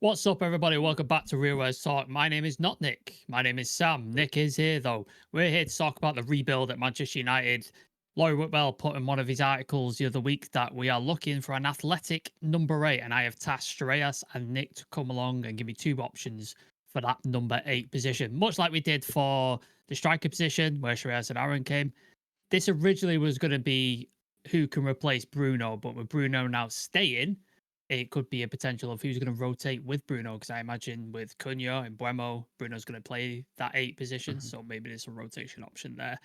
What's up, everybody? Welcome back to Real World Talk. My name is not Nick. My name is Sam. Nick is here, though. We're here to talk about the rebuild at Manchester United. Laure Whitwell put in one of his articles the other week that we are looking for an athletic number 8, and I have tasked Shreyas and Nick to come along and give me two options for that number 8 position, much like we did for the striker position where Shreyas and Aaron came. This originally was going to be who can replace Bruno, but with Bruno now staying, it could be a potential of who's going to rotate with Bruno. Because I imagine with Cunha and Buemo, Bruno's going to play that 8 position. So maybe there's a rotation option there.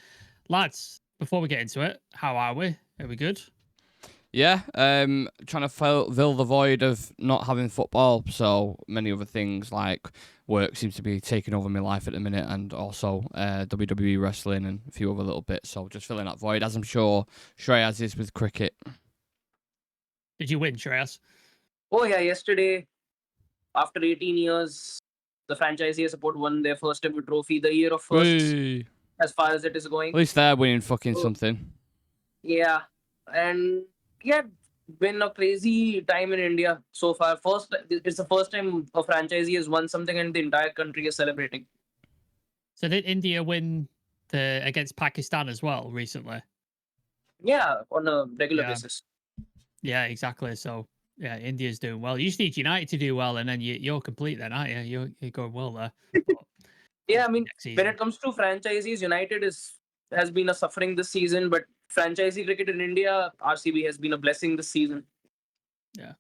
Lads, before we get into it, how are we? Are we good? Yeah, trying to fill the void of not having football. So many other things like work seems to be taking over my life at the minute, and also WWE wrestling and a few other little bits. So just filling that void, as I'm sure Shreyas is with cricket. Did you win, Shreyas? Oh yeah, yesterday, after 18 years, the franchisee support won their first ever trophy, the year of firsts, Whee! as far as it is At going. least they're winning fucking Oh. something. Yeah, and yeah, been a crazy time in India so far. It's the first time a franchisee has won something and the entire country is celebrating. So did India win against Pakistan as well recently? Yeah, on a regular Yeah. basis. Yeah, exactly. So yeah, India's doing well. You just need United to do well, and then you're complete then, aren't you? You're going well there. But Yeah, I mean, next when season. it comes to franchisees, United has been a suffering this season, but franchisee cricket in India, RCB has been a blessing this season. Yeah.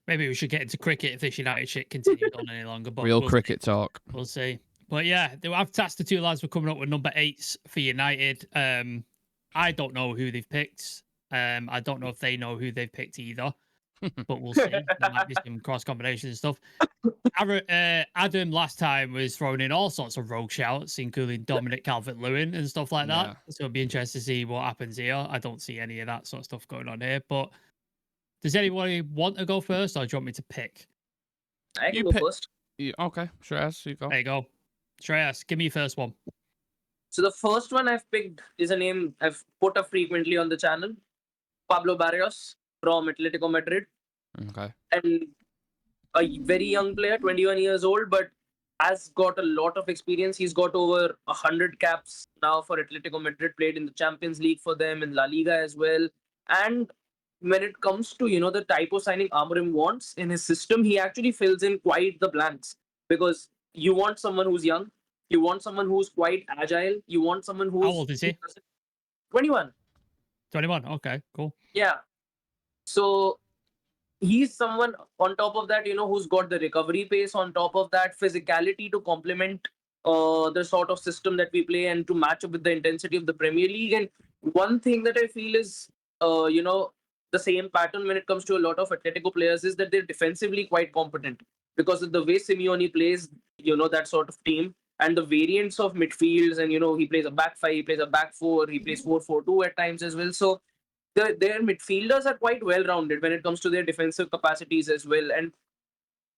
Maybe we should get into cricket if this United shit continues on any longer. But Real we'll cricket see. talk. We'll see. But yeah, I've tasked the two lads with coming up with number 8s for United. I don't know who they've picked. I don't know if they know who they've picked either. But we'll see. There might be some cross combinations and stuff. Adam last time was throwing in all sorts of rogue shouts, including Dominic Calvert-Lewin and stuff like that. Yeah. So it'll be interesting to see what happens here. I don't see any of that sort of stuff going on here. But does anybody want to go first, or do you want me to pick? I can You go pick- first. Okay, Shreyas, you go. There you go. Shreyas, give me your first one. So the first one I've picked is a name I've put up frequently on the channel, Pablo Barrios from Atletico Madrid, Okay. and a very young player, 21 years old, but has got a lot of experience. He's got over 100 caps now for Atletico Madrid, played in the Champions League for them, in La Liga as well. And when it comes to, the type of signing Amorim wants in his system, he actually fills in quite the blanks, because you want someone who's young, you want someone who's quite agile, you want someone who's... How old is he? 21. 21. Okay, cool. Yeah. So he's someone on top of that, who's got the recovery pace, on top of that, physicality to complement the sort of system that we play and to match up with the intensity of the Premier League. And one thing that I feel is, the same pattern when it comes to a lot of Atletico players is that they're defensively quite competent because of the way Simeone plays, that sort of team. And the variants of midfields, and he plays a back 5, he plays a back 4, he plays 4-4-2 at times as well. So their midfielders are quite well rounded when it comes to their defensive capacities as well. And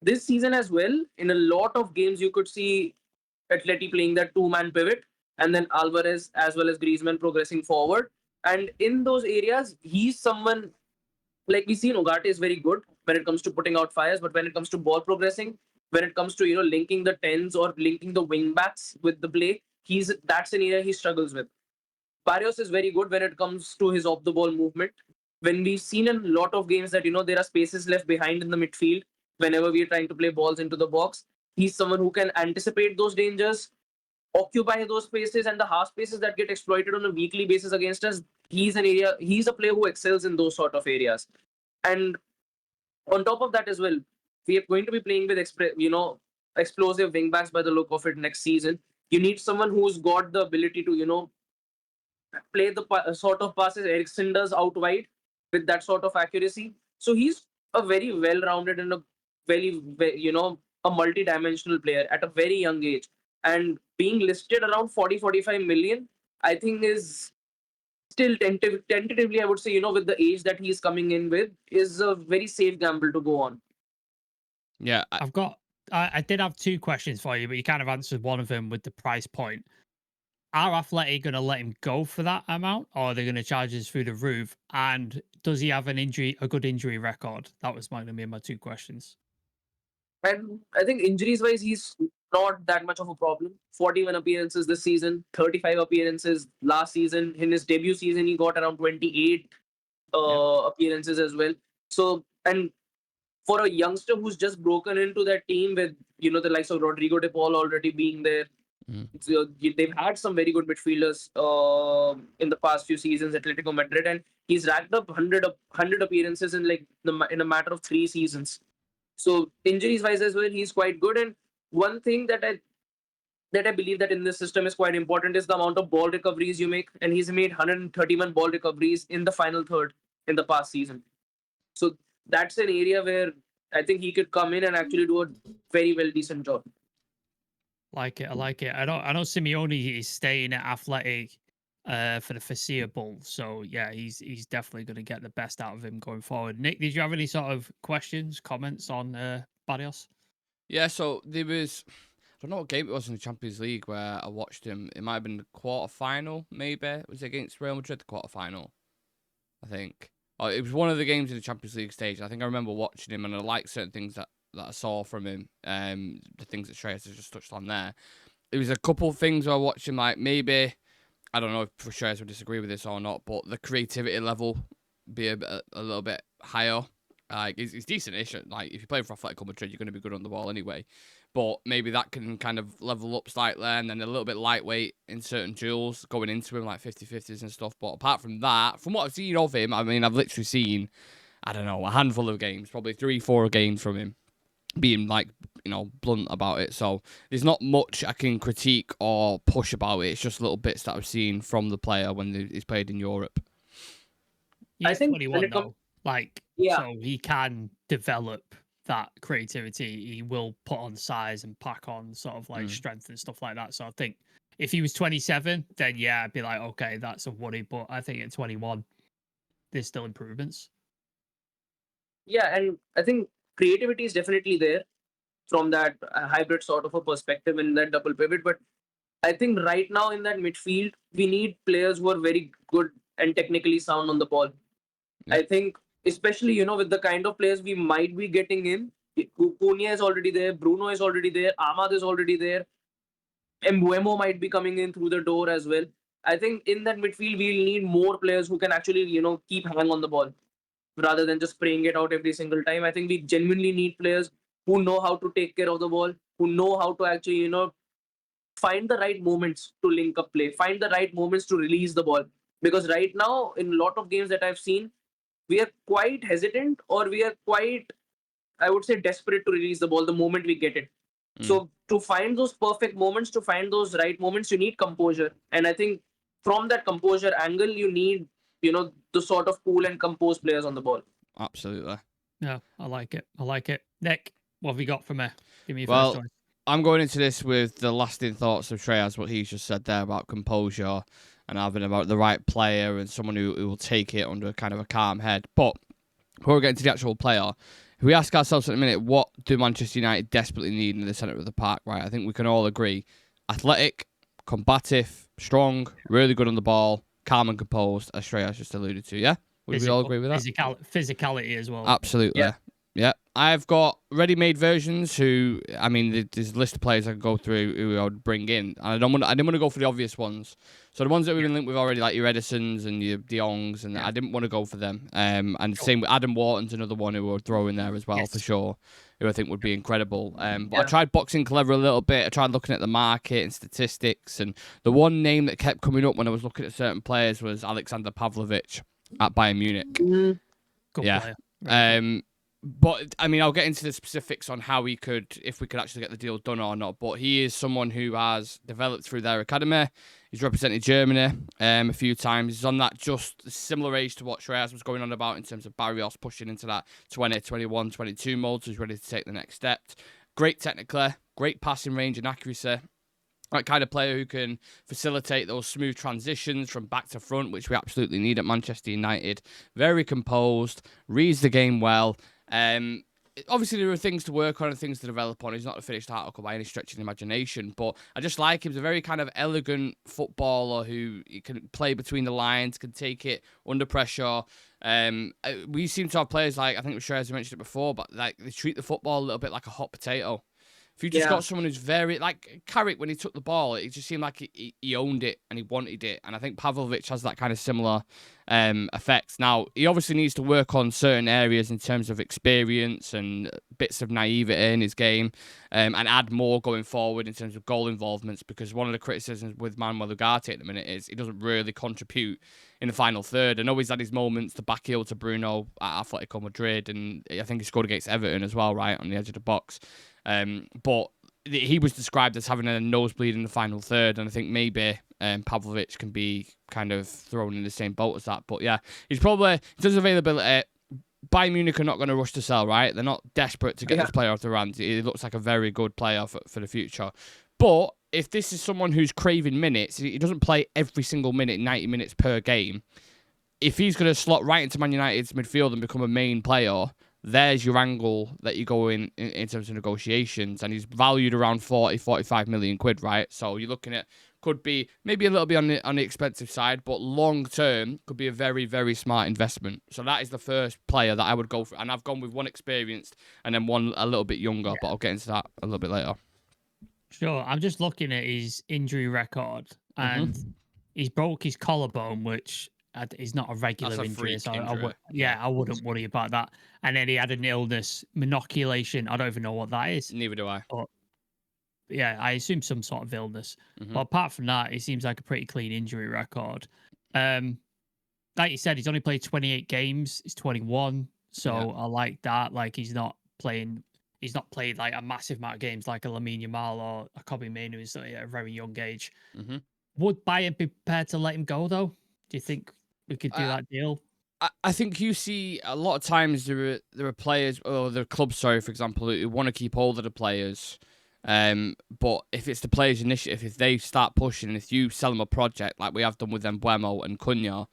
this season as well, in a lot of games, you could see Atleti playing that 2-man pivot, and then Alvarez as well as Griezmann progressing forward. And in those areas, he's someone like we see Ugarte is very good when it comes to putting out fires, but when it comes to ball progressing, when it comes to linking the tens or linking the wing backs with the play, that's an area he struggles with. Barrios is very good when it comes to his off the ball movement. When we've seen in a lot of games that there are spaces left behind in the midfield whenever we are trying to play balls into the box, he's someone who can anticipate those dangers, occupy those spaces, and the half spaces that get exploited on a weekly basis against us. He's a player who excels in those sort of areas. And on top of that as well, we are going to be playing with explosive wingbacks by the look of it next season. You need someone who's got the ability to play the sort of passes Ericsson does out wide with that sort of accuracy. So he's a very well-rounded and a a multi-dimensional player at a very young age. And being listed around 40-45 million, I think is still tentatively, I would say, with the age that he's coming in with, is a very safe gamble to go on. Yeah. I did have two questions for you, but you kind of answered one of them with the price point. Are Athletic going to let him go for that amount, or are they going to charge us through the roof? And does he have a good injury record? That was going to be my two questions. And I think injuries wise, he's not that much of a problem. 41 appearances this season, 35 appearances last season. In his debut season, he got around 28 Yep. appearances as well. So, and for a youngster who's just broken into that team with, the likes of Rodrigo de Paul already being there, Mm. they've had some very good midfielders in the past few seasons, Atletico Madrid, and he's racked up 100 appearances in in a matter of 3 seasons. So injuries wise as well, he's quite good. And one thing that I believe that in this system is quite important is the amount of ball recoveries you make. And he's made 131 ball recoveries in the final third in the past season. So that's an area where I think he could come in and actually do a very well decent job. Like it. I like it. I know Simeone is staying at Athletic for the foreseeable. So yeah, he's definitely going to get the best out of him going forward. Nick, did you have any sort of questions, comments on Barrios? Yeah, so there was, I don't know what game it was in the Champions League where I watched him. It might have been the quarter final, maybe. It was against Real Madrid, the quarter final, I think. Oh, it was one of the games in the Champions League stage. I think I remember watching him, and I liked certain things that I saw from him. The things that Shreyas has just touched on there. There was a couple of things where I watched him, like maybe, I don't know if Shreyas would disagree with this or not, but the creativity level be a little bit higher. Like he's decent-ish. Like if you play for Atletico Madrid, you're going to be good on the ball anyway. But maybe that can kind of level up slightly, and then a little bit lightweight in certain duels going into him, like 50-50s and stuff. But apart from that, from what I've seen of him, I mean, I've literally seen, I don't know, a handful of games, probably 3-4 games from him, being like, blunt about it. So there's not much I can critique or push about it. It's just little bits that I've seen from the player when he's played in Europe. I He's think when 21 it comes, though. Like, yeah, so he can develop that creativity. He will put on size and pack on sort of like strength and stuff like that. So I think if he was 27, then yeah, I'd be like, okay, that's a worry. But I think at 21, there's still improvements. yeah, and I think creativity is definitely there from that hybrid sort of a perspective in that double pivot. But I think right now in that midfield, we need players who are very good and technically sound on the ball. Yeah. I think, especially, with the kind of players we might be getting in, Cunha is already there, Bruno is already there, Ahmad is already there, Mbuemo might be coming in through the door as well. I think in that midfield, we'll need more players who can actually, keep hang on the ball rather than just spraying it out every single time. I think we genuinely need players who know how to take care of the ball, who know how to actually, find the right moments to link up play, find the right moments to release the ball. Because right now, in a lot of games that I've seen, we are quite hesitant or we are quite, I would say, desperate to release the ball the moment we get it. So to find those perfect moments, to find those right moments, you need composure. And I think from that composure angle, you need, the sort of cool and composed players on the ball. Absolutely. Yeah, I like it. I like it. Nick, what have you got for me? Give me your Well, first choice. I'm going into this with the lasting thoughts of Shreyas, what he's just said there about composure and having about the right player and someone who will take it under kind of a calm head. But before we get into the actual player, if we ask ourselves in a minute, what do Manchester United desperately need in the centre of the park, right? I think we can all agree. Athletic, combative, strong, really good on the ball, calm and composed, as Shreyas just alluded to, yeah? Would we all agree with that? Physicality as well. Absolutely. Yeah. I've got ready-made versions who, I mean, there's a list of players I could go through who I would bring in. And I didn't want to go for the obvious ones. So the ones that we've been linked with already, like your Edisons and your De Jongs, and I didn't want to go for them. And same with Adam Wharton's another one who we'll throw in there as well, for sure, who I think would be incredible. But I tried boxing clever a little bit. I tried looking at the market and statistics. And the one name that kept coming up when I was looking at certain players was Alexander Pavlovich at Bayern Munich. Good player. But I mean, I'll get into the specifics on how if we could actually get the deal done or not. But he is someone who has developed through their academy. He's represented Germany a few times. He's on that just similar age to what Shreyas was going on about in terms of Barrios pushing into that 20, 21, 22 mode. So he's ready to take the next step. Great technically, great passing range and accuracy. That kind of player who can facilitate those smooth transitions from back to front, which we absolutely need at Manchester United. Very composed, reads the game well. obviously there are things to work on and things to develop on. He's not a finished article by any stretch of the imagination, but I just like him. He's a very kind of elegant footballer who can play between the lines, can take it under pressure. We seem to have players like, I think Shreyas mentioned it before, but like they treat the football a little bit like a hot potato. If you just got someone who's very, like Carrick, when he took the ball, it just seemed like he owned it and he wanted it. And I think Pavlovich has that kind of similar effect. Now, he obviously needs to work on certain areas in terms of experience and bits of naivety in his game, and add more going forward in terms of goal involvements, because one of the criticisms with Manuel Ugarte at the minute is he doesn't really contribute in the final third. I know he's had his moments to back heel to Bruno at Atletico Madrid, and I think he scored against Everton as well, right, on the edge of the box. But he was described as having a nosebleed in the final third, and I think maybe Pavlovich can be kind of thrown in the same boat as that. But yeah, he's probably, in terms of availability, Bayern Munich are not going to rush to sell, right? They're not desperate to get this player off the hands. He looks like a very good player for the future. But if this is someone who's craving minutes, he doesn't play every single minute, 90 minutes per game. If he's going to slot right into Man United's midfield and become a main player, there's your angle that you go in terms of negotiations, and he's valued around 45 million quid, right? So you're looking at, could be maybe a little bit on the expensive side, but long term could be a very, very smart investment. So that is the first player that I would go for, and I've gone with one experienced and then one a little bit younger, but I'll get into that a little bit later. Sure. I'm just looking at his injury record, and he's broke his collarbone, which is not a regular injury. So I wouldn't worry about that. And then he had an illness, inoculation. I don't even know what that is. Neither do I. But yeah, I assume some sort of illness. But apart from that, he seems like a pretty clean injury record. Like you said, he's only played 28 games. He's 21. So I like that. Like he's not played like a massive amount of games like a Lamine Yamal or a Kobe Mainoo who's at a very young age. Would Bayern be prepared to let him go, though? Do you think we could do that deal? I think you see a lot of times there are players, or there are clubs, sorry, for example, who want to keep hold of the players. But if it's the players' initiative, if they start pushing, if you sell them a project like we have done with Embuemo and Cunha,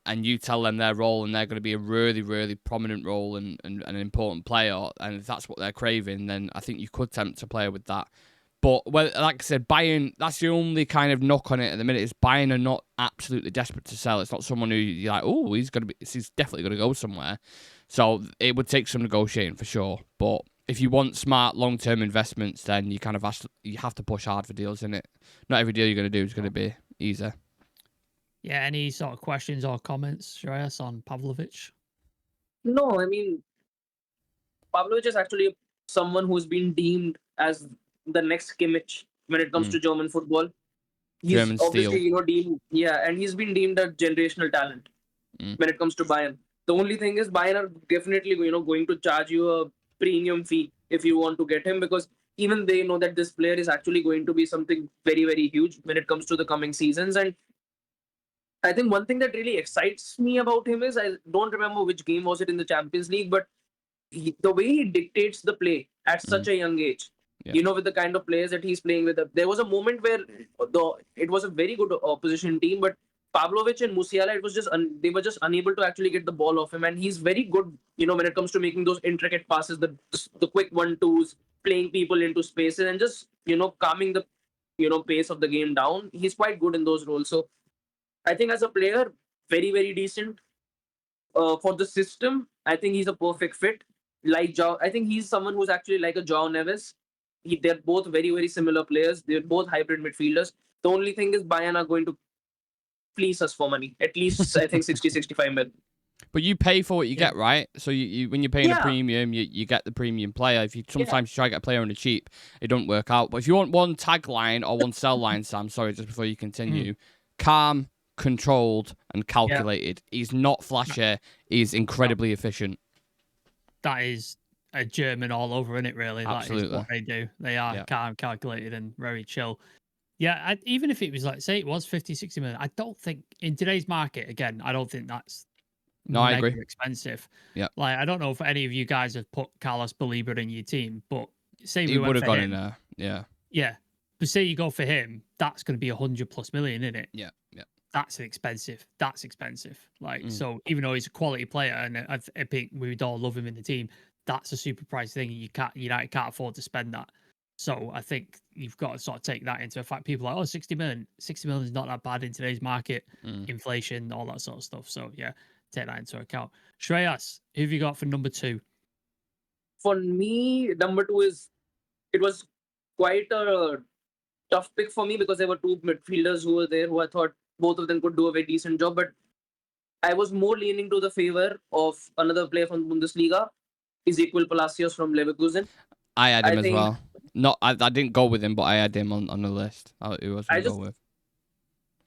and you tell them their role and they're going to be a really, really prominent role and an important player, and if that's what they're craving, then I think you could tempt a player with that. But, well, like I said, Bayern, that's the only kind of knock on it at the minute, is Bayern are not absolutely desperate to sell. It's not someone who you're like, oh, he's definitely going to go somewhere. So it would take some negotiating for sure. But if you want smart long-term investments, then you kind of have to push hard for deals, innit? Not every deal you're going to do is going to be easy. Yeah, any sort of questions or comments, Shreyas, on Pavlovich? No, I mean, Pavlovich is actually someone who's been deemed as the next Kimmich when it comes to German football. He's German obviously, steel. deemed, and he's been deemed a generational talent when it comes to Bayern. The only thing is Bayern are definitely, going to charge you a premium fee if you want to get him, because even they know that this player is actually going to be something very, very huge when it comes to the coming seasons. And I think one thing that really excites me about him is, I don't remember which game was it in the Champions League, but the way he dictates the play at such a young age, with the kind of players that he's playing with. There was a moment where it was a very good opposition team, but Pavlovich and Musiala, they were just unable to actually get the ball off him, and he's very good, when it comes to making those intricate passes, the quick 1-2s, playing people into spaces, and just calming the pace of the game down. He's quite good in those roles. So I think as a player, very, very decent. For the system, I think he's a perfect fit. Like Joao, I think he's someone who's actually like a Joao Neves. They're both very, very similar players. They're both hybrid midfielders. The only thing is Bayern are going to fleece us for money. At least, I think, 60-65 mil. But you pay for what you get, right? So you when you're paying a premium, you get the premium player. If you sometimes try to get a player on the cheap, it don't work out. But if you want one tagline or one sell line, Sam, sorry, just before you continue, calm, controlled, and calculated. He's not flashy. He's incredibly efficient. That is a German all over, isn't it, really? Absolutely. That is what they do. They are calm, calculated, and very chill. Yeah, even if it was, like, say it was 50, 60 million, I don't think, in today's market, again, I don't think that's I agree. expensive. Yeah. Like, I don't know if any of you guys have put Carlos Belieber in your team, but say he would have gone him, in there. Yeah. Yeah. But say you go for him, that's going to be 100+ million, isn't it? Yeah. That's expensive. Like, so even though he's a quality player, and I think we would all love him in the team, that's a super price thing. United can't afford to spend that. So I think you've got to sort of take that into effect. People are like, 60 million. 60 million is not that bad in today's market, inflation, all that sort of stuff. So yeah, take that into account. Shreyas, who have you got for number 2? For me, number 2 it was quite a tough pick for me because there were two midfielders who were there who I thought both of them could do a very decent job. But I was more leaning to the favor of another player from Bundesliga, Exequiel Palacios from Leverkusen. I had him I as think well. Not, I didn't go with him, but I had him on the list. Who was I going to just go with?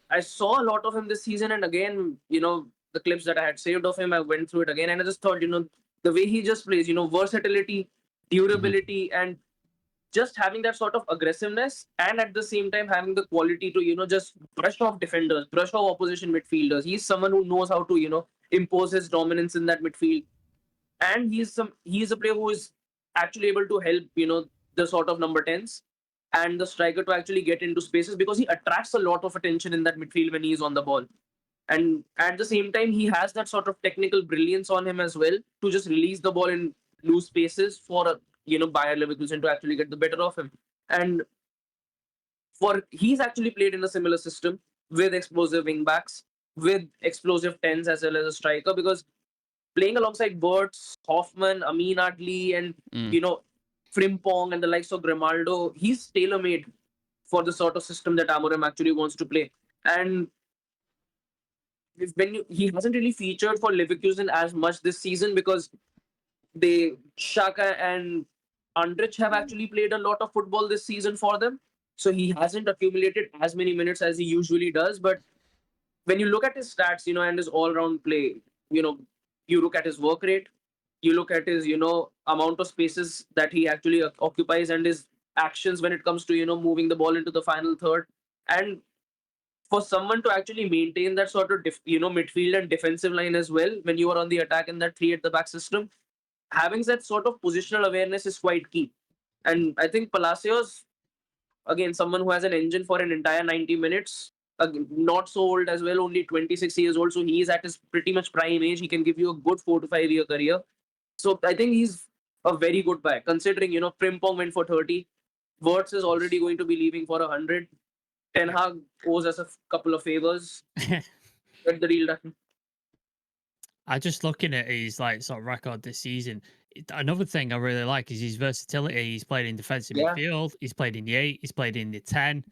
I saw a lot of him this season, and again, the clips that I had saved of him, I went through it again, and I just thought, the way he just plays, versatility, durability, and just having that sort of aggressiveness, and at the same time having the quality to, just brush off defenders, brush off opposition midfielders. He's someone who knows how to, impose his dominance in that midfield, and he's a player who is actually able to help, the sort of number 10s and the striker to actually get into spaces because he attracts a lot of attention in that midfield when he's on the ball. And at the same time, he has that sort of technical brilliance on him as well to just release the ball in loose spaces for Bayer Leverkusen to actually get the better of him. And he's actually played in a similar system with explosive wing backs, with explosive tens as well as a striker, because playing alongside Bertz, Hoffman, Amin Adli, and Frimpong and the likes of Grimaldo, he's tailor-made for the sort of system that Amorim actually wants to play. And he hasn't really featured for Leverkusen as much this season because Shaka and Andrich have actually played a lot of football this season for them. So he hasn't accumulated as many minutes as he usually does. But when you look at his stats, and his all-round play, you look at his work rate, you look at his, amount of spaces that he actually occupies and his actions when it comes to, moving the ball into the final third. And for someone to actually maintain that sort of, midfield and defensive line as well, when you are on the attack in that 3 at the back system, having that sort of positional awareness is quite key. And I think Palacios, again, someone who has an engine for an entire 90 minutes, not so old as well, only 26 years old. So he is at his pretty much prime age. He can give you a good 4 to 5 year career. So I think he's a very good buy, considering, Frimpong went for 30. Wirtz is already going to be leaving for 100. Ten Hag owes us a couple of favors. Get the deal done. I just looking at his sort of record this season. Another thing I really like is his versatility. He's played in defensive midfield. He's played in the 8. He's played in the 10.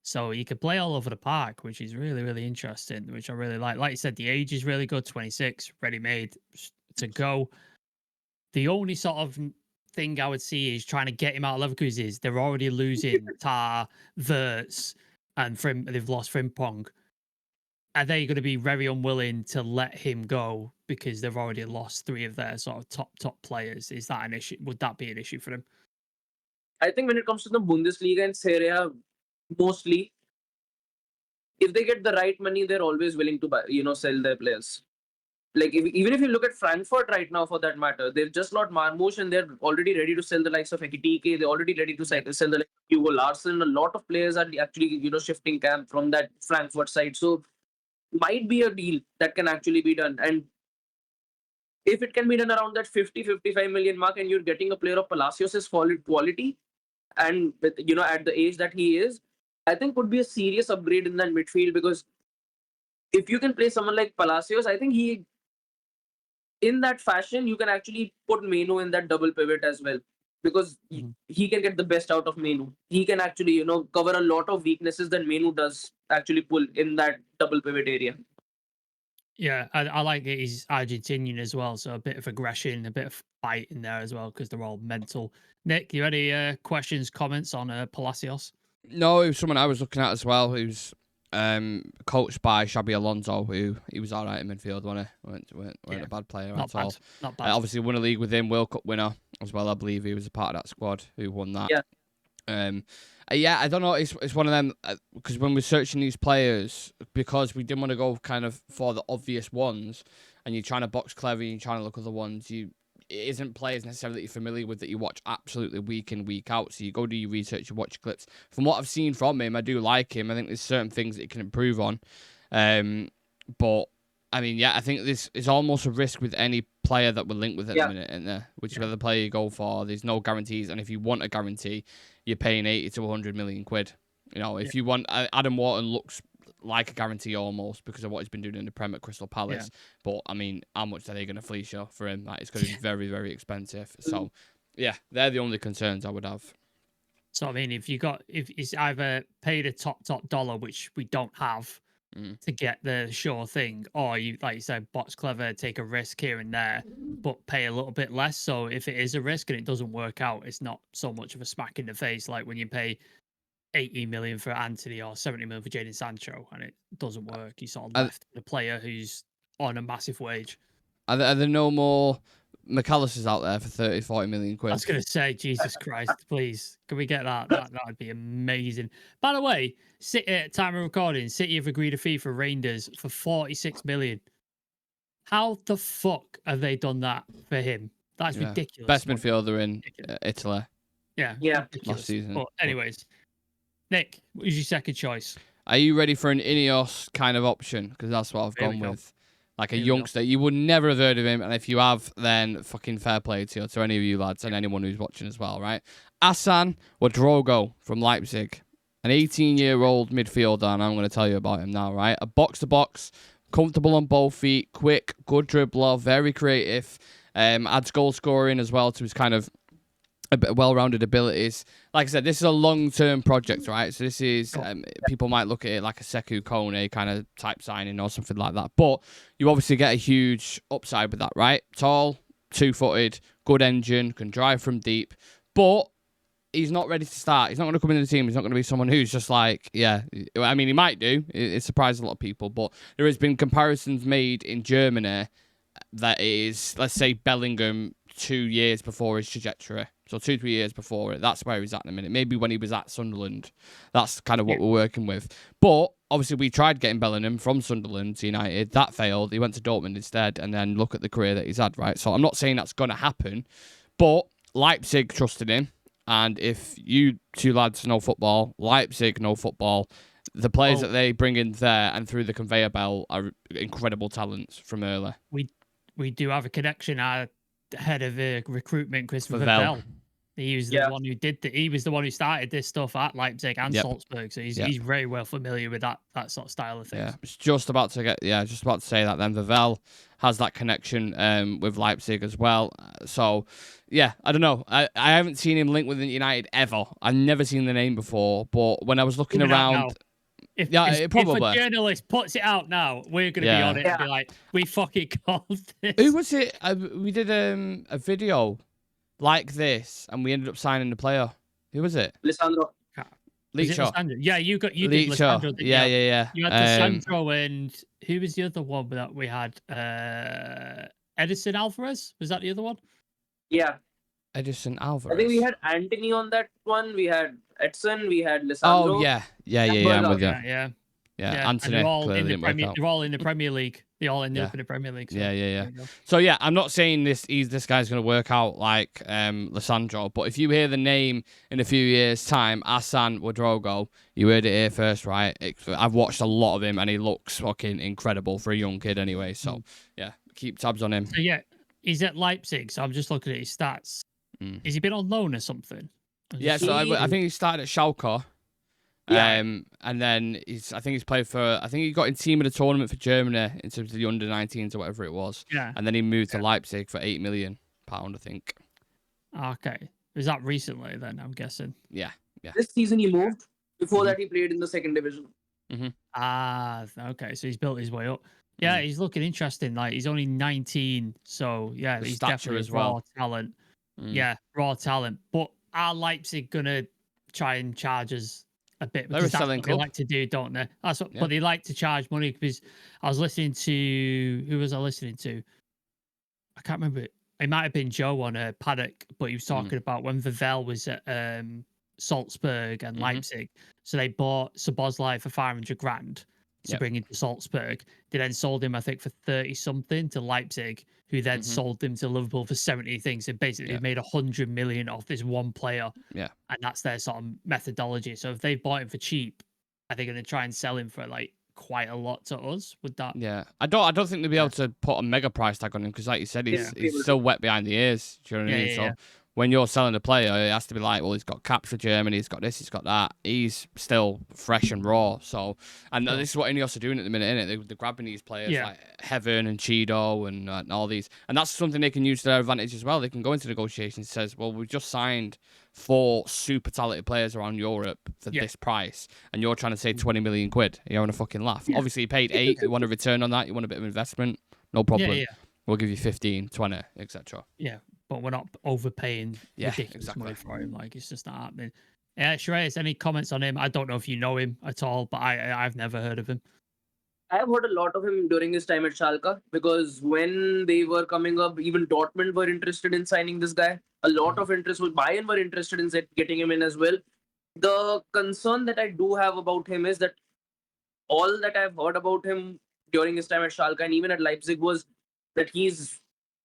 So he can play all over the park, which is really, really interesting, which I really like. Like you said, the age is really good, 26, ready-made to go. The only sort of thing I would see is trying to get him out of Leverkusen is they're already losing Tar, Verts, and they've lost Frimpong. Are they going to be very unwilling to let him go because they've already lost 3 of their sort of top players? Is that an issue? Would that be an issue for them? I think when it comes to the Bundesliga and Serie A, mostly, if they get the right money, they're always willing to buy, sell their players. Like even if you look at Frankfurt right now, for that matter, they've just lost Marmoush and they're already ready to sell the likes of Ekitike. They're already ready to sell the likes of Hugo Larson. A lot of players are actually, shifting camp from that Frankfurt side. So might be a deal that can actually be done. And if it can be done around that 50-55 million mark and you're getting a player of Palacios' quality and with, at the age that he is, I think would be a serious upgrade in that midfield, because if you can play someone like Palacios, I think in that fashion, you can actually put Menu in that double pivot as well, because he can get the best out of Menu. He can actually, cover a lot of weaknesses that Menu does actually pull in that double pivot area. Yeah, I like it. He's Argentinian as well, so a bit of aggression, a bit of fight in there as well, because they're all mental. Nick, you any questions, comments on Palacios? No, it was someone I was looking at as well. He was coached by Xabi Alonso, who he was all right in midfield, wasn't he? Weren't a bad player Not at all. Not bad. Obviously won a league with him, World Cup winner as well. I believe he was a part of that squad who won that. Yeah. I don't know. It's one of them, because when we're searching these players, because we didn't want to go kind of for the obvious ones, and you're trying to box clever, and you're trying to look at the ones it isn't players necessarily that you're familiar with that you watch absolutely week in, week out. So you go do your research, you watch clips. From what I've seen from him, I do like him. I think there's certain things that he can improve on. But I mean, yeah, I think this is almost a risk with any player that we're linked with at the minute, isn't there? Whichever player you go for, there's no guarantees, and if you want a guarantee, you're paying 80 to 100 million quid. You know, if you want, Adam Wharton looks like a guarantee almost because of what he's been doing in the Prem at Crystal Palace. But I mean, how much are they going to fleece you for him? Like, it's going to be very, very expensive. So, yeah, they're the only concerns I would have. So I mean, if it's either pay the top dollar, which we don't have, to get the sure thing, or you, like you said, box clever, take a risk here and there, but pay a little bit less. So if it is a risk and it doesn't work out, it's not so much of a smack in the face like when you pay 80 million for Anthony or 70 million for Jadon Sancho and it doesn't work. You sort of left the player who's on a massive wage. Are there no more McAllisters out there for 30, 40 million quid? I was going to say, Jesus Christ, please. Can we get that? That would be amazing. By the way, at time of recording, City have agreed a fee for Rangers for 46 million. How the fuck have they done that for him? That's ridiculous. Best midfielder in Italy. Yeah. Last season. But anyways, Nick, what was your second choice? Are you ready for an Ineos kind of option? Because that's what I've gone with. Like a youngster. You would never have heard of him. And if you have, then fucking fair play to you, to any of you lads and anyone who's watching as well, right? Assan Ouédraogo from Leipzig. An 18-year-old midfielder, and I'm going to tell you about him now, right? A box-to-box, comfortable on both feet, quick, good dribbler, very creative. Adds goal scoring as well to his kind of well-rounded abilities. Like I said, this is a long-term project, right? So this is, people might look at it like a Sekou Kone kind of type signing or something like that. But you obviously get a huge upside with that, right? Tall, two-footed, good engine, can drive from deep. But he's not ready to start. He's not going to come into the team. He's not going to be someone who's just like, I mean, he might do. It surprised a lot of people. But there has been comparisons made in Germany that is, let's say, Bellingham 2 years before his trajectory. So 2-3 years before it. That's where he's at in a minute. Maybe when he was at Sunderland. That's kind of what we're working with. But obviously we tried getting Bellingham from Sunderland to United. That failed. He went to Dortmund instead. And then look at the career that he's had, right? So I'm not saying that's going to happen. But Leipzig trusted him. And if you two lads know football, Leipzig know football, the players that they bring in there and through the conveyor belt are incredible talents from early. We do have a connection. Our head of recruitment, Christopher Vell. He was the one who he was the one who started this stuff at Leipzig and Salzburg. So he's very well familiar with that sort of style of things. Yeah, it's just about to say that then. Vell has that connection with Leipzig as well. So yeah, I don't know. I haven't seen him linked with United ever. I've never seen the name before, but when I was looking around, if probably. If a journalist puts it out now, we're going to be on it and be like, we fucking called this. Who was it? We did a video like this, and we ended up signing the player. Who was it? Lisandro. Licho. Yeah, you did Licho. Lisandro. Yeah. You had Lisandro and who was the other one that we had? Edison Alvarez? Was that the other one? Yeah. Edison Alvarez. I think we had Anthony on that one. We had Edson. We had Lisandro. Oh, yeah. I'm with you. Yeah. Anthony. They're all in the Premier League. They all ended up in the Premier League. So Yeah. So yeah, I'm not saying this guy's going to work out like Lisandro, but if you hear the name in a few years' time, Assan Ouédraogo, you heard it here first, right? I've watched a lot of him, and he looks fucking incredible for a young kid anyway. So yeah, keep tabs on him. So yeah, he's at Leipzig. So I'm just looking at his stats. Has he been on loan or something? Yeah, so I think he started at Schalke. And then I think he got in team of the tournament for Germany in terms of the under-19s or whatever it was. Yeah. And then he moved to Leipzig for £8 million, I think. Okay. Was that recently then, I'm guessing? Yeah. This season he moved. Before that he played in the second division. Okay. So he's built his way up. Yeah, he's looking interesting. Like, he's only 19. So yeah, the he's stature definitely as well. Raw talent. Yeah, raw talent. But are Leipzig going to try and charge us a bit? Because that's what they like to do, don't they? That's what, but they like to charge money. Because I was listening to, who was I listening to? I can't remember. It might have been Joe on a paddock, but he was talking about when Vivell was at Salzburg and Leipzig. So they bought Szoboszlai for 500 grand to bring into Salzburg. They then sold him, I think, for 30 something to Leipzig, who then sold him to Liverpool for 70 things. So basically, they made 100 million off this one player. Yeah. And that's their sort of methodology. So if they bought him for cheap, are they going to try and sell him for like quite a lot to us. Would that? Yeah, I don't think they'll be able to put a mega price tag on him because, like you said, he's still wet behind the ears. Do you know what I mean? So when you're selling a player, it has to be like, well, he's got caps for Germany, he's got this, he's got that. He's still fresh and raw. So, and this is what Ineos are doing at the minute, isn't it? They're grabbing these players like Heaven and Cheeto and all these, and that's something they can use to their advantage as well. They can go into negotiations and says, well, we've just signed 4 super talented players around Europe for this price, and you're trying to say 20 million quid. You're having a fucking laugh. Obviously, you paid 8. You want a return on that. You want a bit of investment. No problem. We'll give you 15, 20, etc. Yeah, but we're not overpaying ridiculous money for him. Like, it's just not happening. Shreyas, any comments on him? I don't know if you know him at all, but I've never heard of him. I've heard a lot of him during his time at Schalke, because when they were coming up, even Dortmund were interested in signing this guy. A lot of interest was Bayern were interested in getting him in as well. The concern that I do have about him is that all that I've heard about him during his time at Schalke and even at Leipzig was that he's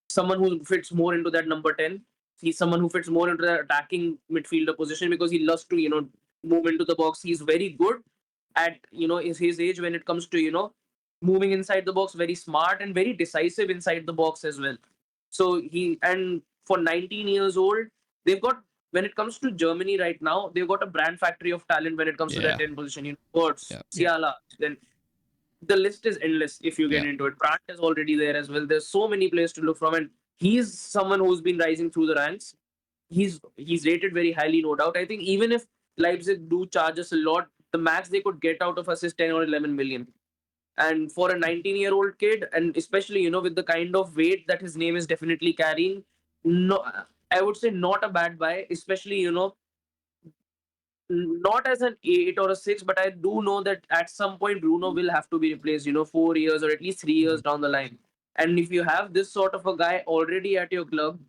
someone who fits more into that number 10. He's someone who fits more into that attacking midfielder position because he loves to, move into the box. He's very good at, his age when it comes to, moving inside the box, very smart and very decisive inside the box as well. So and for 19 years old, they've got, when it comes to Germany right now, they've got a brand factory of talent when it comes to that 10 position. Wirtz, Siala, then the list is endless if you get into it. Brandt is already there as well. There's so many players to look from, and he's someone who's been rising through the ranks. He's rated very highly, no doubt. I think even if Leipzig do charge us a lot, the max they could get out of us is 10 or 11 million. And for a 19-year-old kid, and especially, with the kind of weight that his name is definitely carrying, no, I would say not a bad buy, especially, not as an 8 or a 6, but I do know that at some point Bruno will have to be replaced, 4 years or at least 3 years down the line. And if you have this sort of a guy already at your club,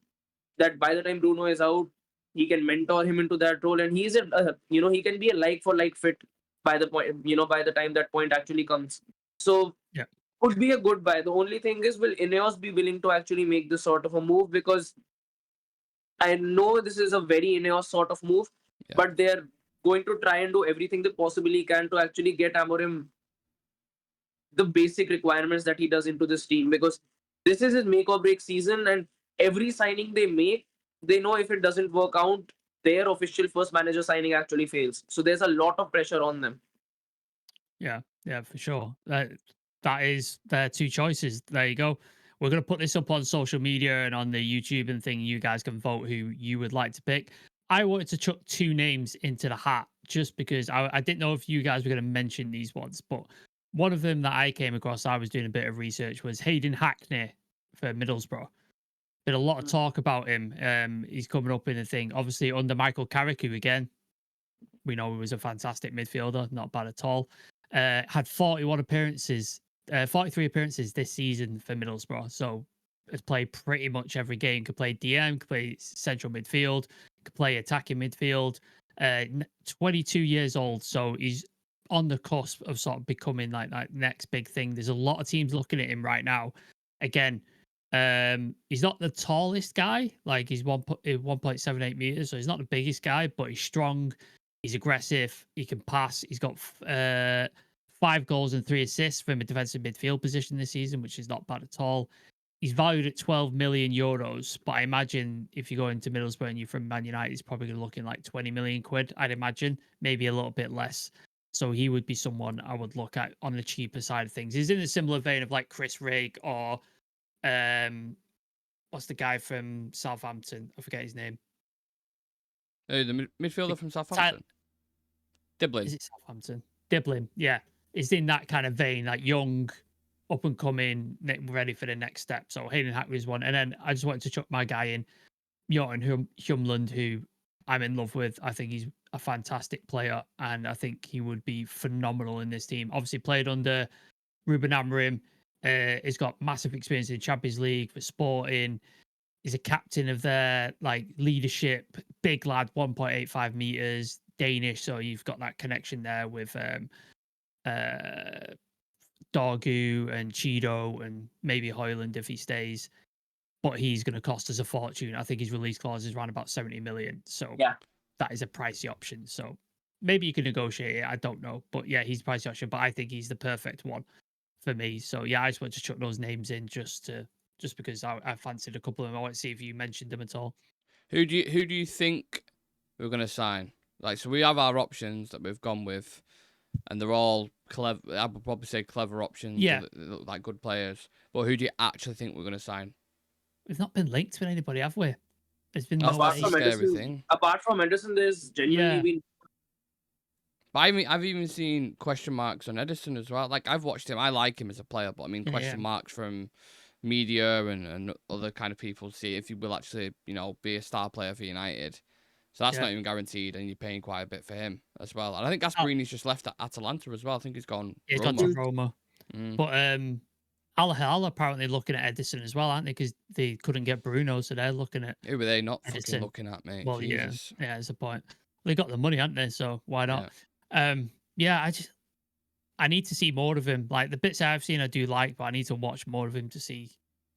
that by the time Bruno is out, he can mentor him into that role, and he's he can be a like for like fit by the point, by the time that point actually comes. So could be a good buy. The only thing is, will Ineos be willing to actually make this sort of a move? Because I know this is a very Ineos sort of move, but they're going to try and do everything they possibly can to actually get Amorim the basic requirements that he does into this team, because this is his make or break season, and every signing they make, they know if it doesn't work out, their official first manager signing actually fails. So there's a lot of pressure on them. Yeah, for sure. That is their 2 choices. There you go. We're going to put this up on social media and on the YouTube and thing. You guys can vote who you would like to pick. I wanted to chuck 2 names into the hat just because I didn't know if you guys were going to mention these ones, but one of them that I came across, I was doing a bit of research, was Hayden Hackney for Middlesbrough. Been a lot of talk about him. He's coming up in a thing, obviously under Michael Carrick, who again, we know he was a fantastic midfielder, not bad at all. Had 41 appearances, 43 appearances this season for Middlesbrough. So has played pretty much every game. Could play DM, could play central midfield, could play attacking midfield. 22 years old, so he's on the cusp of sort of becoming like that next big thing. There's a lot of teams looking at him right now. Again, he's not the tallest guy, like he's 1.78 meters, so he's not the biggest guy, but he's strong, he's aggressive, he can pass. He's got 5 goals and 3 assists from a defensive midfield position this season, which is not bad at all. He's valued at 12 million euros, but I imagine if you go into Middlesbrough and you're from Man United, he's probably looking like 20 million quid, I'd imagine, maybe a little bit less. So he would be someone I would look at on the cheaper side of things. He's in a similar vein of like Chris Rigg or what's the guy from Southampton? I forget his name. The midfielder from Southampton. Diblin. Is it Southampton? Diblin, yeah. It's in that kind of vein, like young, up and coming, ready for the next step. So Hayden Hackney is one. And then I just wanted to chuck my guy in, Jordan Humland, who I'm in love with. I think he's a fantastic player, and I think he would be phenomenal in this team. Obviously played under Ruben Amorim. He's got massive experience in Champions League for Sporting. He's a captain of their like leadership, big lad, 1.85 meters, Danish. So you've got that connection there with Dorgu and Cheeto and maybe Hoyland if he stays. But he's going to cost us a fortune. I think his release clause is around about 70 million. So that is a pricey option. So maybe you can negotiate it. I don't know, but yeah, he's price option. But I think he's the perfect one for me. So yeah, I just want to chuck those names in just because I fancied a couple of them. I want to see if you mentioned them at all. Who do you think we're gonna sign? Like, so we have our options that we've gone with, and they're all clever. I would probably say clever options. Yeah. They look like good players. But who do you actually think we're gonna sign? We've not been linked with anybody, have we? There's been no That's Apart the from way. scary Edison, thing. there's genuinely Yeah. been. But I've even seen question marks on Edison as well. Like, I've watched him. I like him as a player, but I mean, question marks from media and other kind of people see if he will actually, be a star player for United. So that's not even guaranteed, and you're paying quite a bit for him as well. And I think Gasparini's just left at Atalanta as well. I think he's gone. He's Roma. gone to Roma. Mm. But Al Hilal apparently looking at Edison as well, aren't they? Because they couldn't get Bruno, so they're looking at Who were they not Edison. fucking looking at, mate? Well, Jesus. yeah, that's the point. They got the money, haven't they? So why not? Yeah. I need to see more of him. Like the bits I've seen, I do like, but I need to watch more of him to see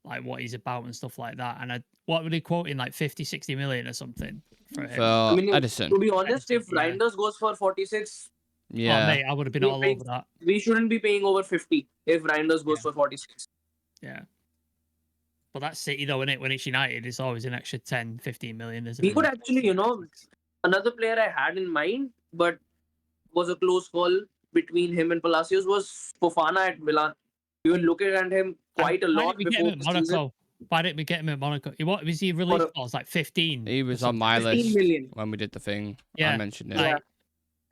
like what he's about and stuff like that. And what were they quoting, like 50, 60 million or something for him? For Edison. To be honest, Edison, if Reinders goes for 46, oh Yeah. mate, I would have been all over that. we shouldn't be paying over 50 if Reinders goes for 46. Yeah. But that's City though, isn't it? When it's United, it's always an extra 10, 15 million, isn't We it? could actually, another player I had in mind, but was a close call between him and Palacios was Fofana at Milan. We were looking at him quite a lot before the season. Why didn't we get him at Monaco? What was he released for? It was like 15. He was on my 15 list million. when we did the thing. Yeah. I mentioned it. Yeah.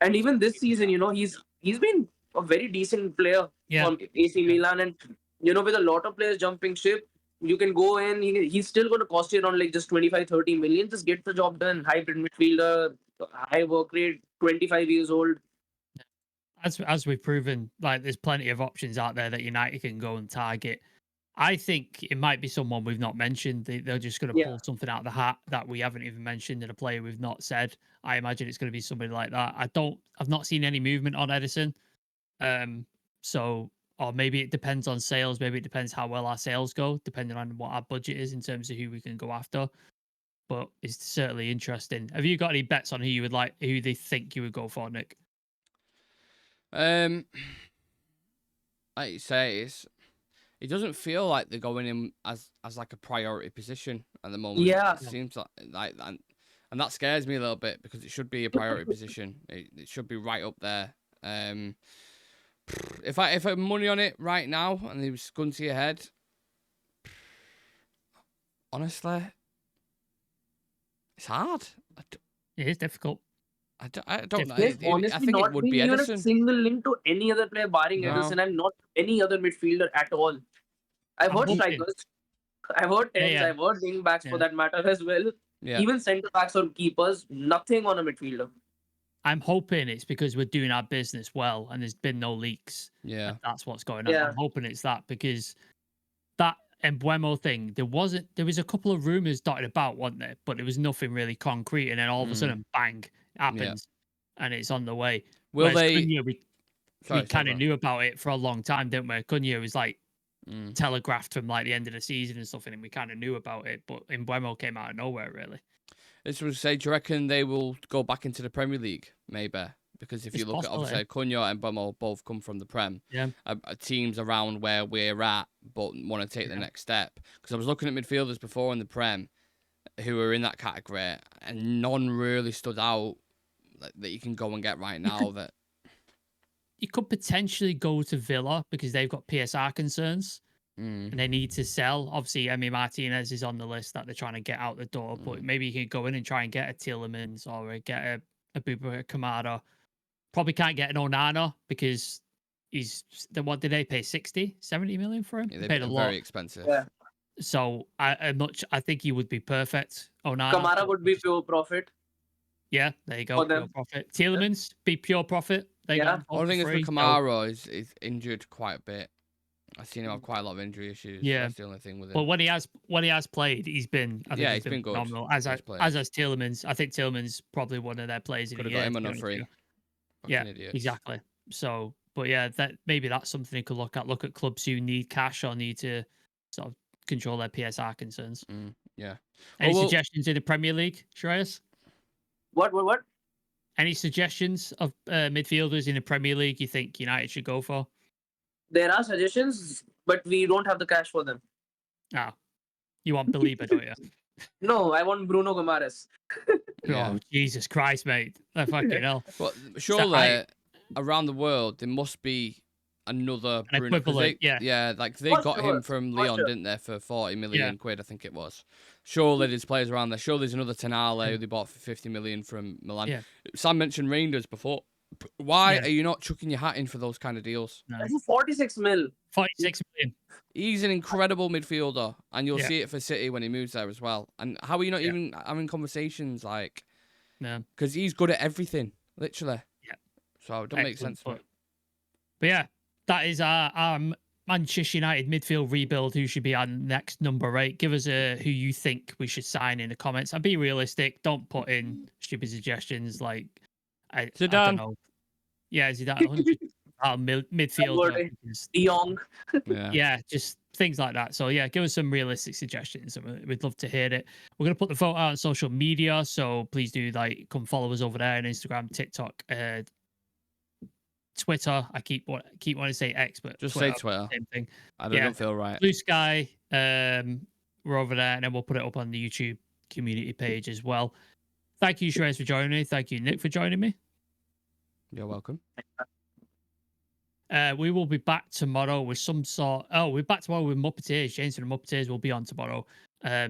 And even this season, he's been a very decent player from AC Milan, and with a lot of players jumping ship, you can go in. He's still going to cost you around like just 25, 30 million. Just get the job done. Hybrid midfielder, high work rate, 25 years old. As we've proven, like there's plenty of options out there that United can go and target. I think it might be someone we've not mentioned. They're just going to pull something out of the hat that we haven't even mentioned, and a player we've not said. I imagine it's going to be somebody like that. I've not seen any movement on Edison. So, or maybe it depends on sales. Maybe it depends how well our sales go, depending on what our budget is in terms of who we can go after. But it's certainly interesting. Have you got any bets on who they think you would go for, Nick? Like you say, it doesn't feel like they're going in as like a priority position at the moment. Yeah. It seems like and that scares me a little bit because it should be a priority position. It should be right up there. If I had money on it right now and it was gun to your head, honestly, it's hard. It is difficult. I don't know. Honestly, I think not it would be being even Edison. a single link to any other player barring Edison, and not any other midfielder at all. I've heard strikers, I've heard tens, I've heard wing backs for that matter as well. Yeah. Even centre backs or keepers, nothing on a midfielder. I'm hoping it's because we're doing our business well and there's been no leaks. Yeah. That's what's going on. Yeah. I'm hoping it's that, because that Embuemo thing, there was a couple of rumours dotted about, wasn't there? But there was nothing really concrete, and then all of a sudden, bang, it happens, and it's on the way. Will Whereas they? Cunha, we kind of knew about it for a long time, didn't we? Cunha was like telegraphed from like the end of the season and stuff, and we kind of knew about it. But Embuemo came out of nowhere, really. This would say, do you reckon they will go back into the Premier League? Maybe. Because if you look at, obviously, Cunha and Embuemo both come from the Prem. Yeah. Teams around where we're at, but want to take the next step. Because I was looking at midfielders before in the Prem who were in that category, and none really stood out that you can go and get right now. You could potentially go to Villa because they've got PSR concerns. And they need to sell. Obviously, Emi Martinez is on the list that they're trying to get out the door. But maybe you can go in and try and get a Tielemans or get a Boubacar Kamara. Probably can't get an Onana because what did they pay? 60, 70 million for him? Yeah, they paid a lot. Very expensive. Yeah. So I think he would be perfect. Onana. Kamara would be pure profit. Yeah, there you go. Pure profit. Tielemans be pure profit. The only thing is with Kamara is injured quite a bit. I've seen him have quite a lot of injury issues. Yeah, that's the only thing with him. But when he has played, he's been he's been good. phenomenal. As has Tielemans. I think Tielemans probably one of their players. Could have got him on a free. Yeah, exactly. So, but yeah, that's something you could look at. Look at clubs who need cash or need to sort of control their PSR concerns. Yeah. Any suggestions in the Premier League, Shreyas? What? Any suggestions of midfielders in the Premier League you think United should go for? There are suggestions, but we don't have the cash for them. Ah, you want Belieber, don't you? No, I want Bruno Gomares. Yeah. Oh, Jesus Christ, mate. Fucking hell. But surely around the world there must be another An Bruno. 'Cause equivalent, yeah, like they For got sure, him from for Leon, sure. didn't they, for 40 million quid, I think it was. Surely there's players around there. Surely there's another Tenale who they bought for 50 million from Milan. Yeah. Sam mentioned Rangers before. Why Yeah. are you not chucking your hat in for those kind of deals? No. That's 46 mil. 46 million. He's an incredible midfielder, and you'll Yeah. see it for City when he moves there as well. And how are you not Yeah. even having conversations like? No. Because he's good at everything, literally. Yeah. So it don't make Excellent, sense for it. But yeah, that is our Manchester United midfield rebuild. Who should be our next number 8? Give us who you think we should sign in the comments, and be realistic. Don't put in stupid suggestions like I don't Zidane. know. Yeah, Zidane 100 midfielder. De Jong. Yeah, just things like that. So yeah, give us some realistic suggestions. We'd love to hear it. We're gonna put the vote out on social media, so please do come follow us over there on Instagram, TikTok, Twitter. I keep wanting to say X, but Just Twitter, say Twitter. same thing. I don't feel right. Blue Sky. We're over there, and then we'll put it up on the YouTube community page as well. Thank you, Shreyas, for joining me. Thank you, Nick, for joining me. You're welcome. We will be back tomorrow with some sort. Oh, we're back tomorrow with Muppeteers. James from the Muppeteers will be on tomorrow.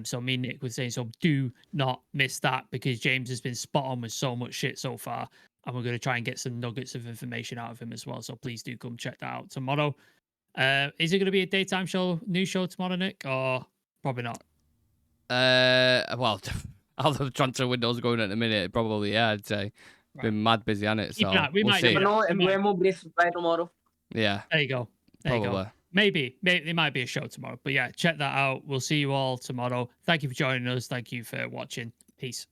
So me and Nick were saying, so do not miss that, because James has been spot on with so much shit so far, and we're going to try and get some nuggets of information out of him as well. So please do come check that out tomorrow. Is it going to be a daytime show, news show tomorrow, Nick, or probably not? Well, how the transfer window's going at the minute, probably, yeah, I'd say. Right. Been mad busy on it, so we we'll might see. never No, Mbuemo Bliss by tomorrow. Yeah, There you go. There you probably. go. Maybe there might be a show tomorrow, but yeah, check that out. We'll see you all tomorrow. Thank you for joining us. Thank you for watching. Peace.